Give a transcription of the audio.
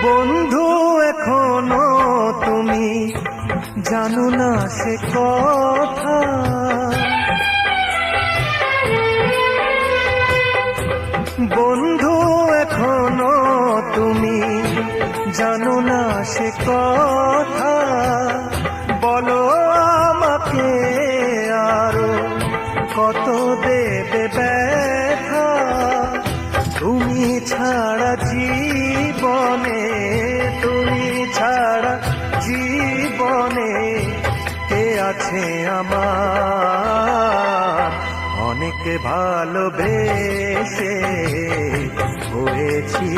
বন্ধু এখনো তুমি জানো না সে কথা, বন্ধু এখনো তুমি জানো না সে কথা। বলো আমাকে আরো কত দেবে ব্যথা, তুমি ছাড়া জীবনে, তুমি ছাড়া জীবনে কে আছে আমার। অনেক ভালোবেসে হয়েছি